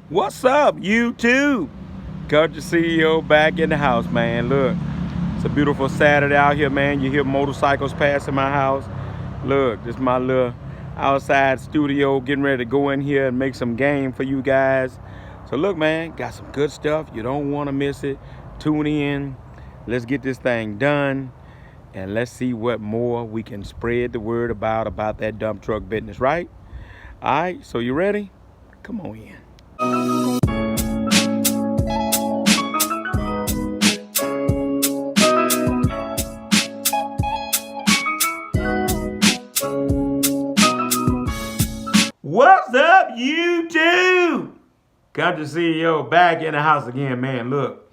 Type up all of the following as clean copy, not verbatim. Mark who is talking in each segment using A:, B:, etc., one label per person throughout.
A: What's up, YouTube? Culture CEO back in the house, man. Look, it's a beautiful Saturday out here, man. You hear motorcycles passing my house. Look, this is my little outside studio, getting ready to go in here and make some game for you guys. So look, man, got some good stuff. You don't want to miss it. Tune in. Let's get this thing done, and let's see what more we can spread the word about that dump truck business, right? All right, so you ready? Come on in. What's up, YouTube? Country CEO back in the house again, man. Look,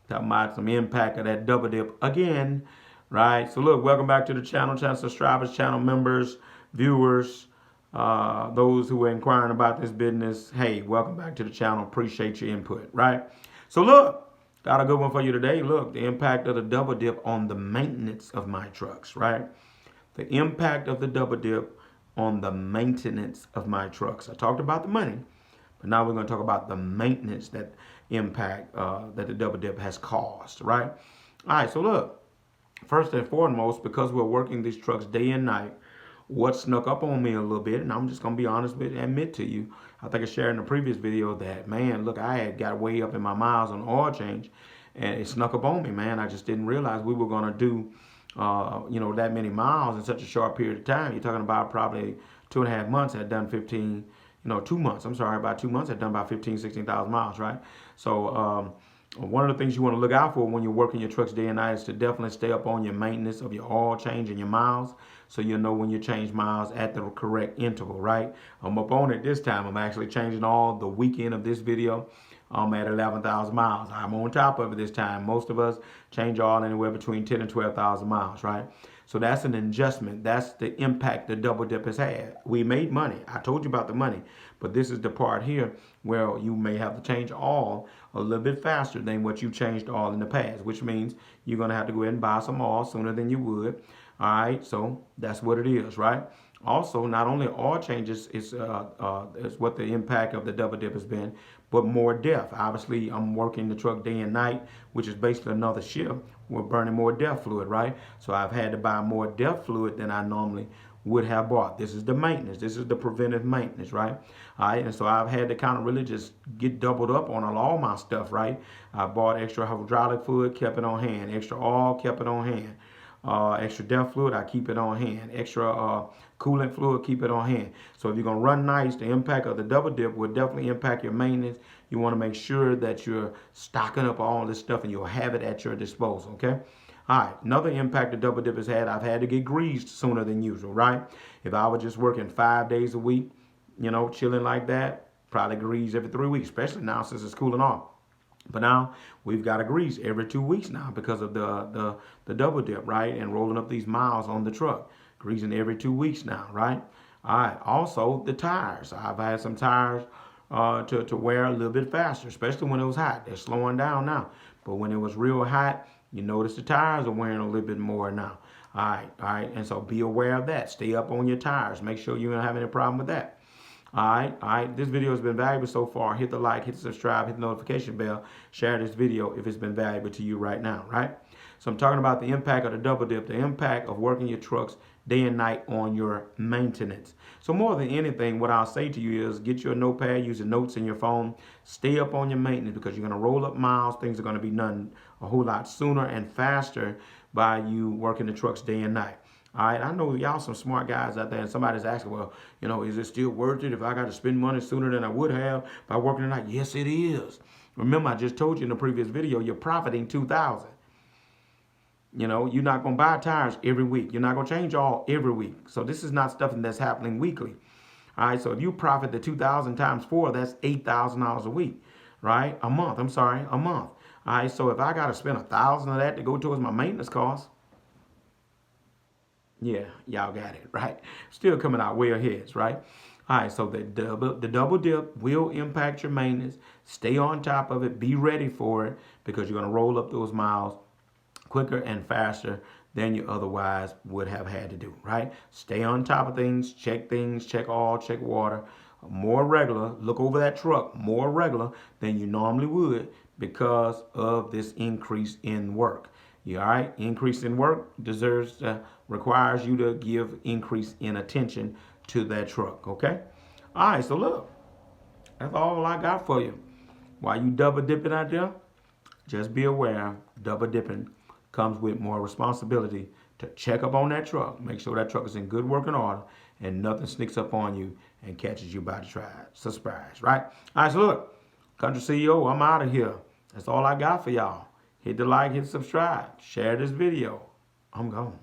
A: talking about some impact of that double dip again, right? So look, welcome back to the channel subscribers, channel members, viewers, those who are inquiring about this business. Hey, welcome back to the channel. Appreciate your input, right? So look, got a good one for you today. Look, the impact of the double dip on the maintenance of my trucks, right? The impact of the double dip on the maintenance of my trucks. I talked about the money, but now we're going to talk about the maintenance that impact that the double dip has caused, right? All right, so look, first and foremost, because we're working these trucks day and night, what snuck up on me a little bit, and I'm just going to be honest with and admit to you, I think I shared in the previous video that, man, look, I had got way up in my miles on oil change, and it snuck up on me, man. I just didn't realize we were going to do that many miles in such a short period of time. You're talking about probably 2.5 months. Had done 15, 2 months. I'm sorry, about 2 months. Had done about 15, 16,000 miles, right? So one of the things you want to look out for when you're working your trucks day and night is to definitely stay up on your maintenance of your oil change and your miles, so you'll know when you change miles at the correct interval, right? I'm up on it this time. I'm actually changing all the weekend of this video. I'm at 11,000 miles. I'm on top of it this time. Most of us change all anywhere between 10 and 12,000 miles, right? So that's an adjustment. That's the impact the double dip has had. We made money. I told you about the money, but this is the part here where you may have to change all a little bit faster than what you changed all in the past, which means you're going to have to go ahead and buy some oil sooner than you would. All right, so that's what it is, right? Also, not only oil changes is what the impact of the double dip has been, but more DEF. Obviously, I'm working the truck day and night, which is basically another shift. We're burning more DEF fluid, right? So I've had to buy more DEF fluid than I normally would have bought. This is the maintenance. This is the preventive maintenance, right? All right, and so I've had to kind of really just get doubled up on all my stuff, right? I bought extra hydraulic fluid, kept it on hand. Extra oil, kept it on hand. Extra DEF fluid, I keep it on hand. Extra coolant fluid, keep it on hand. So if you're going to run nice, the impact of the double dip will definitely impact your maintenance. You want to make sure that you're stocking up all this stuff and you'll have it at your disposal, okay? All right, another impact the double dip has had, I've had to get greased sooner than usual, right? If I was just working 5 days a week, chilling like that, probably grease every 3 weeks, especially now since it's cooling off. But now we've got to grease every 2 weeks now because of the double dip, right? And rolling up these miles on the truck, greasing every 2 weeks now, right? All right. Also, the tires. I've had some tires to wear a little bit faster, especially when it was hot. They're slowing down now. But when it was real hot, you notice the tires are wearing a little bit more now. All right. And so be aware of that. Stay up on your tires. Make sure you don't have any problem with that. All right. This video has been valuable so far. Hit the like, hit the subscribe, hit the notification bell. Share this video if it's been valuable to you right now, right? So I'm talking about the impact of the double dip, the impact of working your trucks day and night on your maintenance. So more than anything, what I'll say to you is get your notepad, use the notes in your phone, stay up on your maintenance because you're going to roll up miles. Things are going to be done a whole lot sooner and faster by you working the trucks day and night. All right, I know y'all some smart guys out there, and somebody's asking, well, is it still worth it if I got to spend money sooner than I would have by working tonight? Yes, it is. Remember, I just told you in the previous video, you're profiting 2,000. You're not going to buy tires every week. You're not going to change all every week. So this is not stuff that's happening weekly. All right, so if you profit the 2,000 times 4, that's $8,000 a week, right? A month, I'm sorry, a month. All right, so if I got to spend 1,000 of that to go towards my maintenance costs, yeah, y'all got it, right? Still coming out way ahead, right? All right, so the double dip will impact your maintenance. Stay on top of it. Be ready for it because you're going to roll up those miles quicker and faster than you otherwise would have had to do, right? Stay on top of things, check oil, check water, more regular, look over that truck more regular than you normally would because of this increase in work. You all right? Increase in work requires you to give increase in attention to that truck. Okay. All right. So look, that's all I got for you. While you double dipping out there, just be aware double dipping comes with more responsibility to check up on that truck, make sure that truck is in good working order, and nothing sneaks up on you and catches you by the surprise, right? All right, so look, Country CEO, I'm out of here. That's all I got for y'all. Hit the like, hit subscribe, share this video. I'm gone.